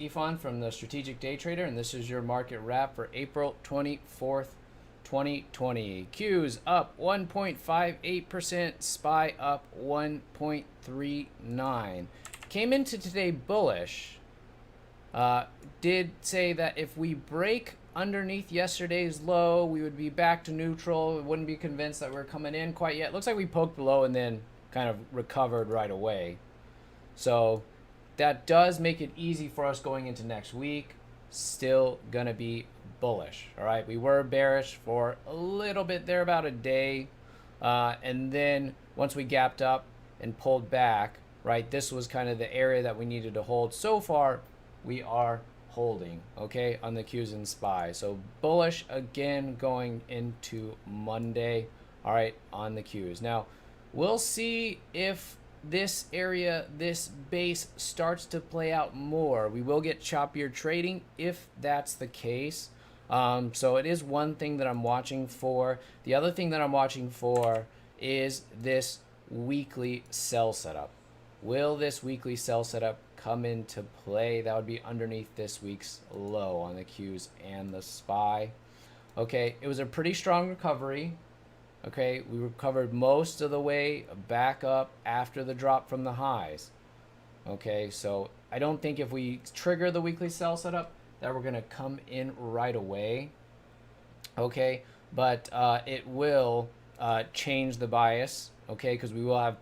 Ifan from the Strategic Day Trader, and this is your market wrap for April 24th, 2020. Qs up 1.58%, SPY up 1.39. Came into today bullish. Did say that if we break underneath yesterday's low, we would be back to neutral. Wouldn't be convinced that we're coming in quite yet. Looks like we poked below and then kind of recovered right away. So that does make it easy for us going into next week. Still gonna be bullish. All right, we were bearish for a little bit there, about a day, and then once we gapped up and pulled back, right, this was kind of the area that we needed to hold. So far we are holding, okay, on the Qs and SPY. So bullish again going into Monday, all right, on the Qs. Now we'll see if this area, this base starts to play out more. We will get choppier trading if that's the case. So it is one thing that I'm watching for. The other thing that I'm watching for is this weekly sell setup. Will this weekly sell setup come into play? That would be underneath this week's low on the Qs and the SPY. Okay, it was a pretty strong recovery. Okay, we recovered most of the way back up after the drop from the highs. Okay, so I don't think if we trigger the weekly sell setup that we're going to come in right away. Okay, but it will change the bias, okay, because we will have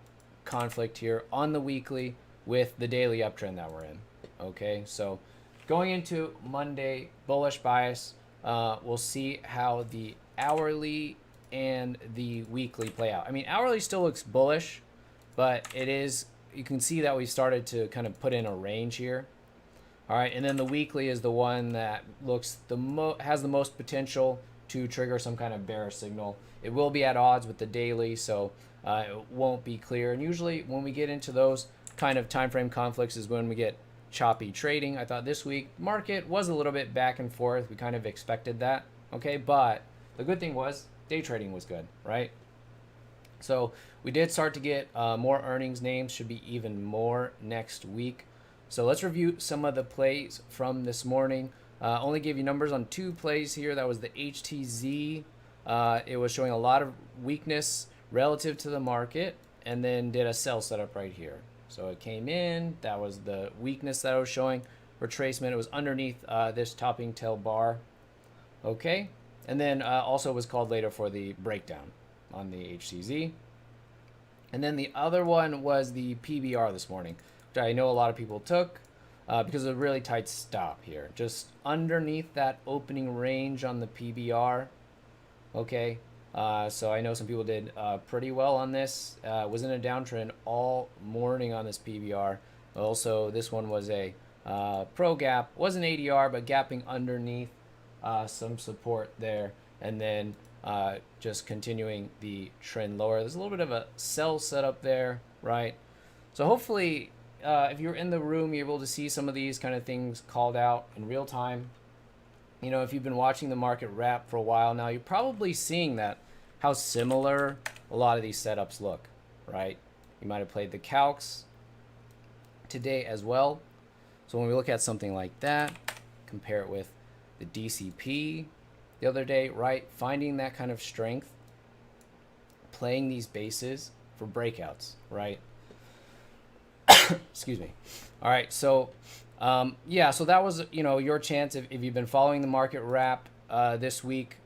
conflict here on the weekly with the daily uptrend that we're in. Okay, so going into Monday, bullish bias. We'll see how the hourly and the weekly play out. I mean, hourly still looks bullish, but it is, you can see that we started to kind of put in a range here. All right, and then the weekly is the one that looks has the most potential to trigger some kind of bearish signal. It will be at odds with the daily, so it won't be clear. And usually when we get into those kind of time frame conflicts is when we get choppy trading. I thought this week market was a little bit back and forth. We kind of expected that, okay? But the good thing was day trading was good, right? So we did start to get more earnings names, should be even more next week. So let's review some of the plays from this morning. Only gave you numbers on 2 plays here. That was the HTZ. It was showing a lot of weakness relative to the market, and then did a sell setup right here. So it came in, that was the weakness that I was showing. Retracement, it was underneath this topping tail bar. Okay, and then also was called later for the breakdown on the HTZ. And then the other one was the PBR this morning, which I know a lot of people took because of a really tight stop here. Just underneath that opening range on the PBR. Okay, so I know some people did pretty well on this. Was in a downtrend all morning on this PBR. Also, this one was a pro gap. Was an ADR, but gapping underneath some support there. And then just continuing the trend lower. There's a little bit of a sell setup there, right? So hopefully, if you're in the room, you're able to see some of these kind of things called out in real time. You know, if you've been watching the market wrap for a while now, you're probably seeing that how similar a lot of these setups look, right? You might have played the calcs today as well. So when we look at something like that, compare it with the DCP the other day, right? Finding that kind of strength, playing these bases for breakouts, right? Excuse me. All right, so yeah, so that was, you know, your chance if you've been following the market wrap this week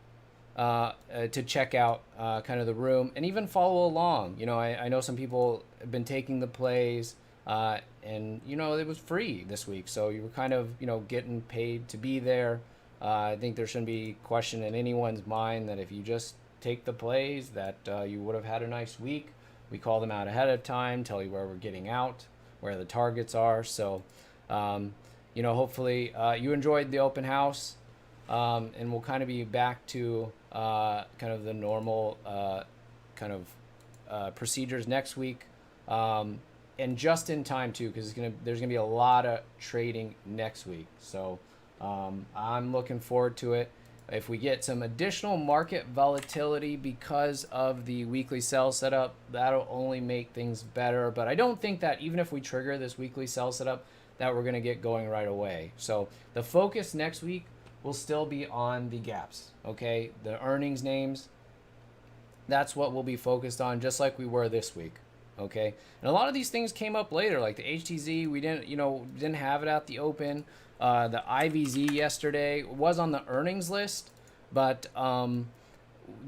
to check out kind of the room and even follow along. You know, I know some people have been taking the plays and, you know, it was free this week. So you were kind of, you know, getting paid to be there. I think there shouldn't be question in anyone's mind that if you just take the plays that you would have had a nice week. We call them out ahead of time, tell you where we're getting out, where the targets are. So, you know, hopefully you enjoyed the open house, and we'll kind of be back to kind of the normal kind of procedures next week, and just in time too, because there's gonna be a lot of trading next week. So I'm looking forward to it. If we get some additional market volatility because of the weekly sell setup, that'll only make things better. But I don't think that even if we trigger this weekly sell setup, that we're going to get going right away. So the focus next week will still be on the gaps, okay? The earnings names, that's what we'll be focused on, just like we were this week, okay? And a lot of these things came up later, like the HTZ, we didn't have it at the open. The IVZ yesterday was on the earnings list, but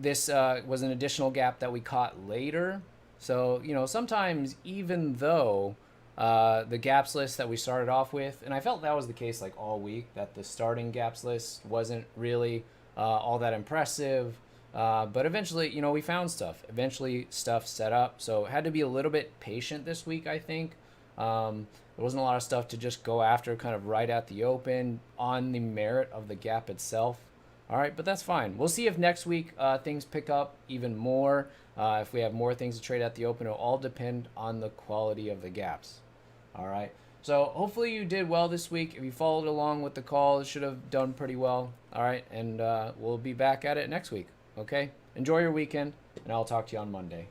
this was an additional gap that we caught later. So, sometimes even though the gaps list that we started off with, and I felt that was the case like all week, that the starting gaps list wasn't really all that impressive. But eventually, we found stuff. Eventually, stuff set up. So had to be a little bit patient this week, I think. There wasn't a lot of stuff to just go after kind of right at the open on the merit of the gap itself. All right, but that's fine. We'll see if next week things pick up even more. If we have more things to trade at the open, it'll all depend on the quality of the gaps. All right. So hopefully you did well this week. If you followed along with the call, it should have done pretty well. All right, and we'll be back at it next week. Okay? Enjoy your weekend, and I'll talk to you on Monday.